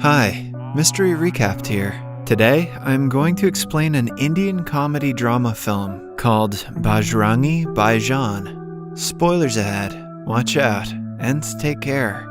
Hi, Mystery Recapped here. Today, I'm going to explain an Indian comedy drama film called Bajrangi Bhaijaan. Spoilers ahead, watch out, and take care.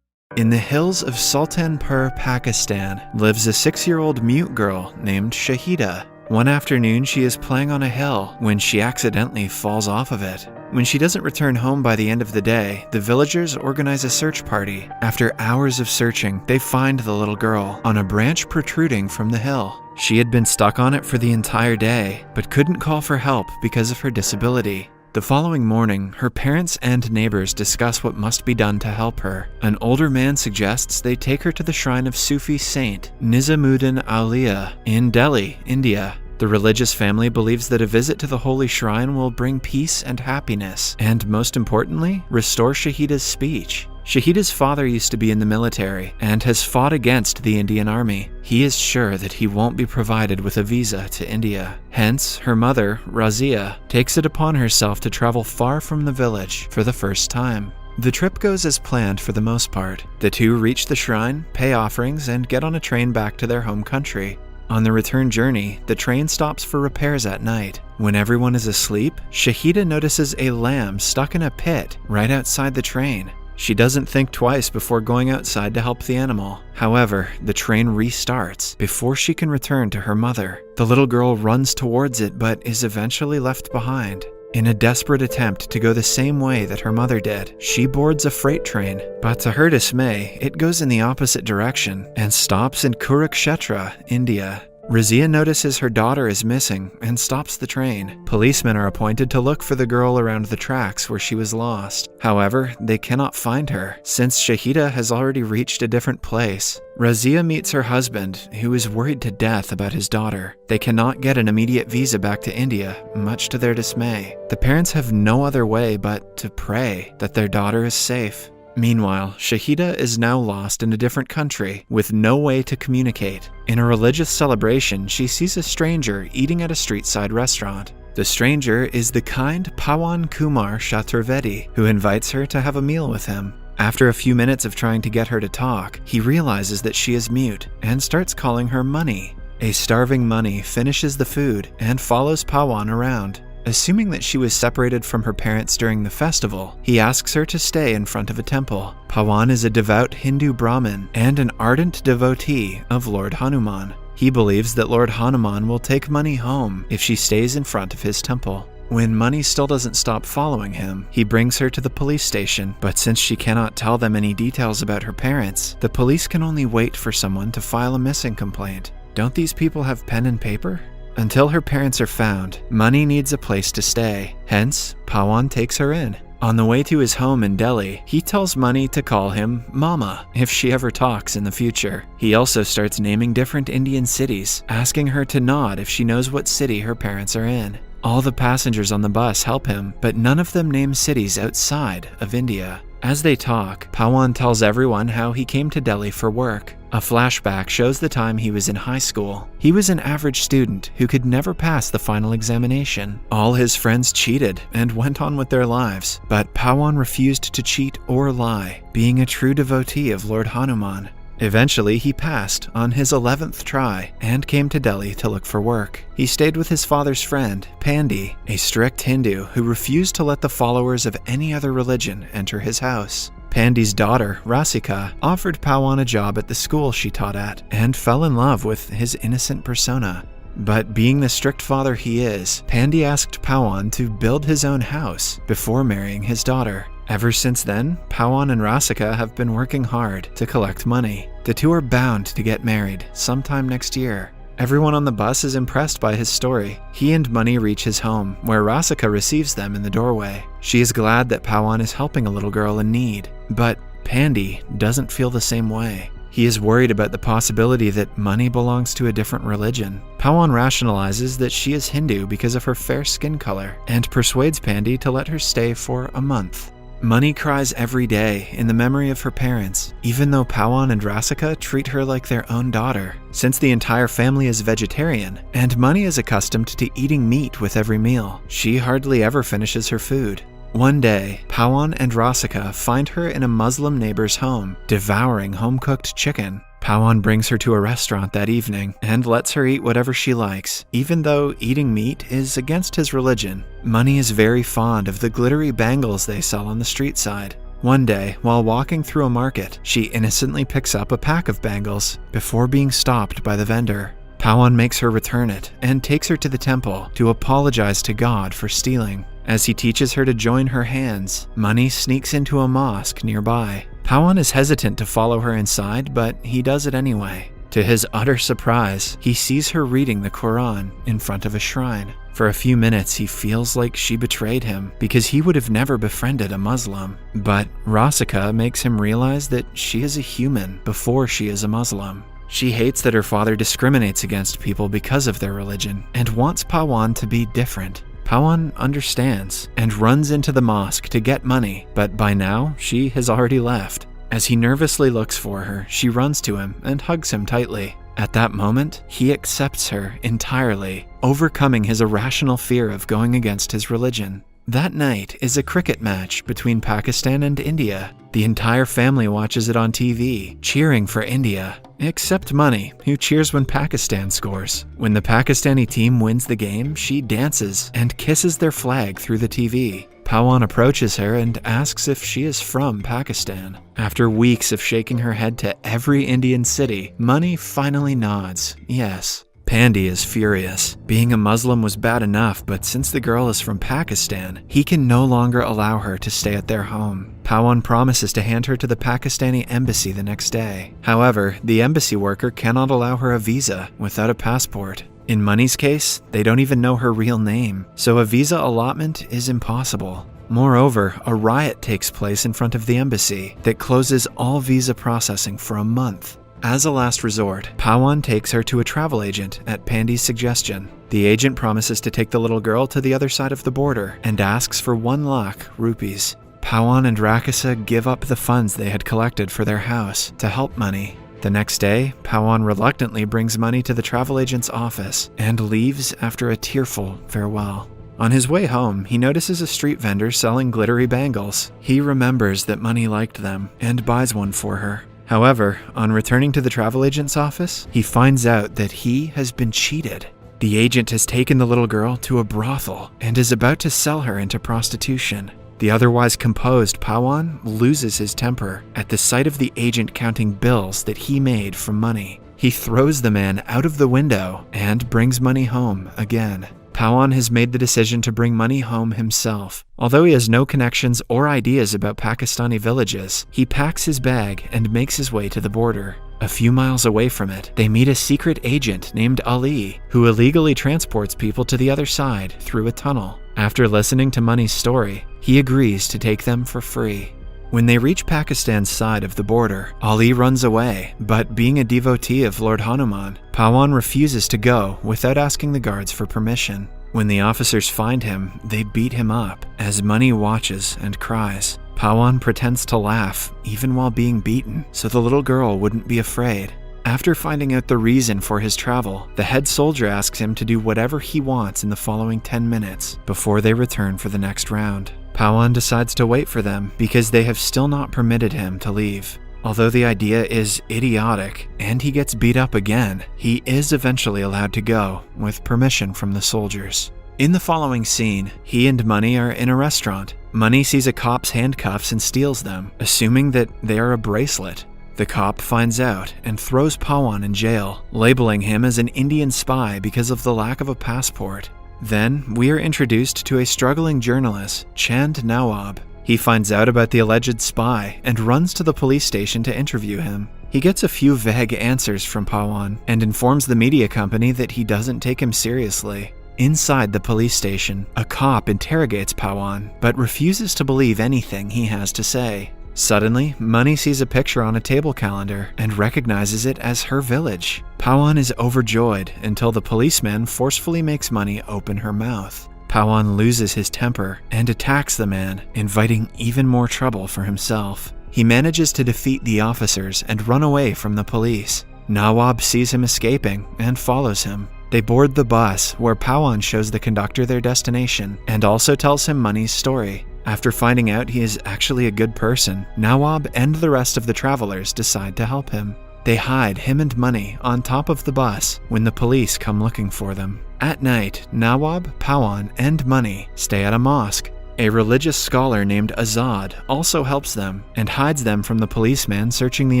In the hills of Sultanpur, Pakistan, lives a 6-year-old mute girl named Shahida. One afternoon, she is playing on a hill when she accidentally falls off of it. When she doesn't return home by the end of the day, the villagers organize a search party. After hours of searching, they find the little girl on a branch protruding from the hill. She had been stuck on it for the entire day, but couldn't call for help because of her disability. The following morning, her parents and neighbors discuss what must be done to help her. An older man suggests they take her to the shrine of Sufi saint Nizamuddin Auliya in Delhi, India. The religious family believes that a visit to the holy shrine will bring peace and happiness, and most importantly, restore Shahida's speech. Shahida's father used to be in the military and has fought against the Indian army. He is sure that he won't be provided with a visa to India. Hence, her mother, Razia, takes it upon herself to travel far from the village for the first time. The trip goes as planned for the most part. The two reach the shrine, pay offerings, and get on a train back to their home country. On the return journey, the train stops for repairs at night. When everyone is asleep, Shahida notices a lamb stuck in a pit right outside the train. She doesn't think twice before going outside to help the animal. However, the train restarts before she can return to her mother. The little girl runs towards it but is eventually left behind. In a desperate attempt to go the same way that her mother did, she boards a freight train, but to her dismay, it goes in the opposite direction and stops in Kurukshetra, India. Razia notices her daughter is missing and stops the train. Policemen are appointed to look for the girl around the tracks where she was lost. However, they cannot find her, since Shahida has already reached a different place. Razia meets her husband, who is worried to death about his daughter. They cannot get an immediate visa back to India, much to their dismay. The parents have no other way but to pray that their daughter is safe. Meanwhile, Shahida is now lost in a different country with no way to communicate. In a religious celebration, she sees a stranger eating at a street-side restaurant. The stranger is the kind Pawan Kumar Chaturvedi, who invites her to have a meal with him. After a few minutes of trying to get her to talk, he realizes that she is mute and starts calling her Mani. A starving Mani finishes the food and follows Pawan around. Assuming that she was separated from her parents during the festival, he asks her to stay in front of a temple. Pawan is a devout Hindu Brahmin and an ardent devotee of Lord Hanuman. He believes that Lord Hanuman will take Mani home if she stays in front of his temple. When Mani still doesn't stop following him, he brings her to the police station, but since she cannot tell them any details about her parents, the police can only wait for someone to file a missing complaint. Don't these people have pen and paper? Until her parents are found, Mani needs a place to stay. Hence, Pawan takes her in. On the way to his home in Delhi, he tells Mani to call him Mama if she ever talks in the future. He also starts naming different Indian cities, asking her to nod if she knows what city her parents are in. All the passengers on the bus help him, but none of them name cities outside of India. As they talk, Pawan tells everyone how he came to Delhi for work. A flashback shows the time he was in high school. He was an average student who could never pass the final examination. All his friends cheated and went on with their lives, but Pawan refused to cheat or lie, being a true devotee of Lord Hanuman. Eventually, he passed on his 11th try and came to Delhi to look for work. He stayed with his father's friend, Pandi, a strict Hindu who refused to let the followers of any other religion enter his house. Pandi's daughter, Rasika, offered Pawan a job at the school she taught at and fell in love with his innocent persona. But being the strict father he is, Pandi asked Pawan to build his own house before marrying his daughter. Ever since then, Pawan and Rasika have been working hard to collect money. The two are bound to get married sometime next year. Everyone on the bus is impressed by his story. He and Mani reach his home, where Rasika receives them in the doorway. She is glad that Pawan is helping a little girl in need, but Pandi doesn't feel the same way. He is worried about the possibility that Mani belongs to a different religion. Pawan rationalizes that she is Hindu because of her fair skin color and persuades Pandi to let her stay for a month. Mani cries every day in the memory of her parents, even though Pawan and Rasika treat her like their own daughter. Since the entire family is vegetarian, and Mani is accustomed to eating meat with every meal, she hardly ever finishes her food. One day, Pawan and Rasika find her in a Muslim neighbor's home, devouring home-cooked chicken. Pawan brings her to a restaurant that evening and lets her eat whatever she likes, even though eating meat is against his religion. Money is very fond of the glittery bangles they sell on the street side. One day, while walking through a market, she innocently picks up a pack of bangles before being stopped by the vendor. Pawan makes her return it and takes her to the temple to apologize to God for stealing. As he teaches her to join her hands, Money sneaks into a mosque nearby. Pawan is hesitant to follow her inside, but he does it anyway. To his utter surprise, he sees her reading the Quran in front of a shrine. For a few minutes, he feels like she betrayed him because he would have never befriended a Muslim. But Rasika makes him realize that she is a human before she is a Muslim. She hates that her father discriminates against people because of their religion and wants Pawan to be different. Pawan understands and runs into the mosque to get money, but by now, she has already left. As he nervously looks for her, she runs to him and hugs him tightly. At that moment, he accepts her entirely, overcoming his irrational fear of going against his religion. That night is a cricket match between Pakistan and India. The entire family watches it on TV, cheering for India, except Money, who cheers when Pakistan scores. When the Pakistani team wins the game, she dances and kisses their flag through the TV. Pawan approaches her and asks if she is from Pakistan. After weeks of shaking her head to every Indian city, Money finally nods, yes. Pandy is furious. Being a Muslim was bad enough, but since the girl is from Pakistan, he can no longer allow her to stay at their home. Pawan promises to hand her to the Pakistani embassy the next day. However, the embassy worker cannot allow her a visa without a passport. In Money's case, they don't even know her real name, so a visa allotment is impossible. Moreover, a riot takes place in front of the embassy that closes all visa processing for a month. As a last resort, Pawan takes her to a travel agent at Pandy's suggestion. The agent promises to take the little girl to the other side of the border and asks for 1 lakh rupees. Pawan and Rakisa give up the funds they had collected for their house to help Money. The next day, Pawan reluctantly brings Money to the travel agent's office and leaves after a tearful farewell. On his way home, he notices a street vendor selling glittery bangles. He remembers that Money liked them and buys one for her. However, on returning to the travel agent's office, he finds out that he has been cheated. The agent has taken the little girl to a brothel and is about to sell her into prostitution. The otherwise composed Pawan loses his temper at the sight of the agent counting bills that he made from Money. He throws the man out of the window and brings Money home again. Pawan has made the decision to bring Money home himself. Although he has no connections or ideas about Pakistani villages, he packs his bag and makes his way to the border. A few miles away from it, they meet a secret agent named Ali, who illegally transports people to the other side through a tunnel. After listening to Money's story, he agrees to take them for free. When they reach Pakistan's side of the border, Ali runs away, but being a devotee of Lord Hanuman, Pawan refuses to go without asking the guards for permission. When the officers find him, they beat him up as Money watches and cries. Pawan pretends to laugh, even while being beaten, so the little girl wouldn't be afraid. After finding out the reason for his travel, the head soldier asks him to do whatever he wants in the following 10 minutes before they return for the next round. Pawan decides to wait for them because they have still not permitted him to leave. Although the idea is idiotic and he gets beat up again, he is eventually allowed to go with permission from the soldiers. In the following scene, he and Money are in a restaurant. Money sees a cop's handcuffs and steals them, assuming that they are a bracelet. The cop finds out and throws Pawan in jail, labeling him as an Indian spy because of the lack of a passport. Then, we are introduced to a struggling journalist, Chand Nawab. He finds out about the alleged spy and runs to the police station to interview him. He gets a few vague answers from Pawan and informs the media company that he doesn't take him seriously. Inside the police station, a cop interrogates Pawan, but refuses to believe anything he has to say. Suddenly, Money sees a picture on a table calendar and recognizes it as her village. Pawan is overjoyed until the policeman forcefully makes Money open her mouth. Pawan loses his temper and attacks the man, inviting even more trouble for himself. He manages to defeat the officers and run away from the police. Nawab sees him escaping and follows him. They board the bus, where Pawan shows the conductor their destination and also tells him Money's story. After finding out he is actually a good person, Nawab and the rest of the travelers decide to help him. They hide him and money on top of the bus when the police come looking for them. At night, Nawab, Pawan, and Money stay at a mosque. A religious scholar named Azad also helps them and hides them from the policeman searching the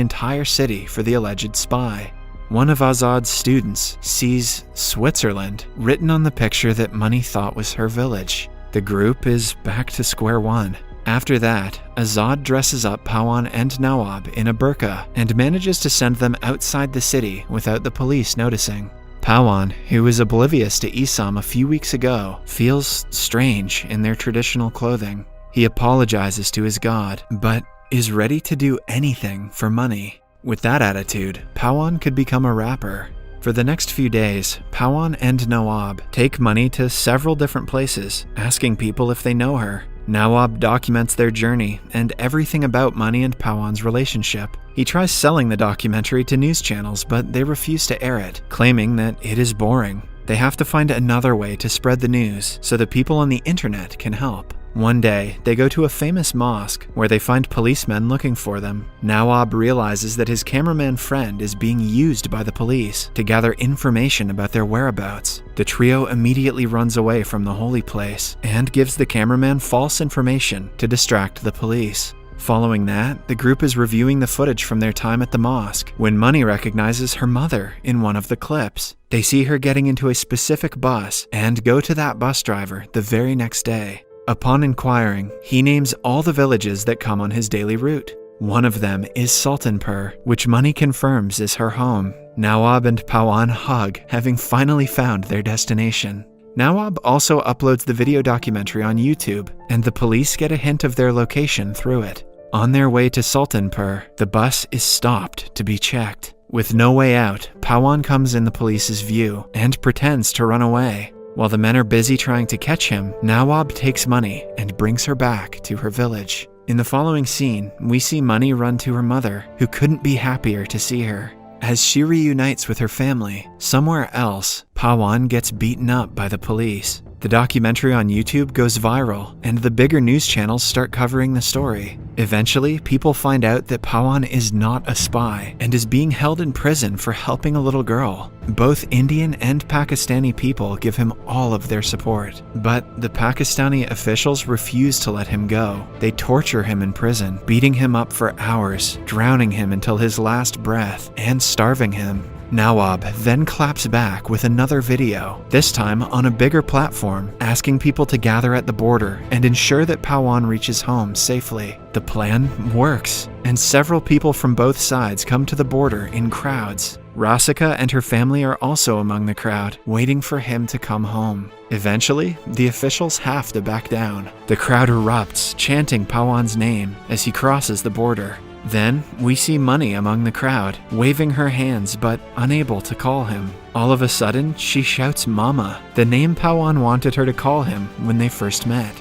entire city for the alleged spy. One of Azad's students sees Switzerland written on the picture that Money thought was her village. The group is back to square one. After that, Azad dresses up Pawan and Nawab in a burqa and manages to send them outside the city without the police noticing. Pawan, who was oblivious to Isam a few weeks ago, feels strange in their traditional clothing. He apologizes to his god, but is ready to do anything for money. With that attitude, Pawan could become a rapper. For the next few days, Pawan and Nawab take Money to several different places, asking people if they know her. Nawab documents their journey and everything about Money and Pawan's relationship. He tries selling the documentary to news channels, but they refuse to air it, claiming that it is boring. They have to find another way to spread the news so that people on the internet can help. One day, they go to a famous mosque where they find policemen looking for them. Nawab realizes that his cameraman friend is being used by the police to gather information about their whereabouts. The trio immediately runs away from the holy place and gives the cameraman false information to distract the police. Following that, the group is reviewing the footage from their time at the mosque when Money recognizes her mother in one of the clips. They see her getting into a specific bus and go to that bus driver the very next day. Upon inquiring, he names all the villages that come on his daily route. One of them is Sultanpur, which Money confirms is her home. Nawab and Pawan hug, having finally found their destination. Nawab also uploads the video documentary on YouTube, and the police get a hint of their location through it. On their way to Sultanpur, the bus is stopped to be checked. With no way out, Pawan comes in the police's view and pretends to run away. While the men are busy trying to catch him, Nawab takes Money and brings her back to her village. In the following scene, we see Money run to her mother, who couldn't be happier to see her. As she reunites with her family, somewhere else, Pawan gets beaten up by the police. The documentary on YouTube goes viral, and the bigger news channels start covering the story. Eventually, people find out that Pawan is not a spy and is being held in prison for helping a little girl. Both Indian and Pakistani people give him all of their support, but the Pakistani officials refuse to let him go. They torture him in prison, beating him up for hours, drowning him until his last breath, and starving him. Nawab then claps back with another video, this time on a bigger platform, asking people to gather at the border and ensure that Pawan reaches home safely. The plan works, and several people from both sides come to the border in crowds. Rasika and her family are also among the crowd, waiting for him to come home. Eventually, the officials have to back down. The crowd erupts, chanting Pawan's name as he crosses the border. Then, we see Money among the crowd, waving her hands but unable to call him. All of a sudden, she shouts Mama, the name Pawan wanted her to call him when they first met.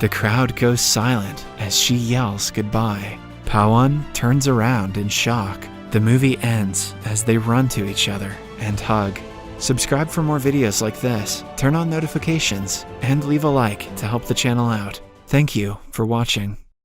The crowd goes silent as she yells goodbye. Pawan turns around in shock. The movie ends as they run to each other and hug. Subscribe for more videos like this, turn on notifications, and leave a like to help the channel out. Thank you for watching.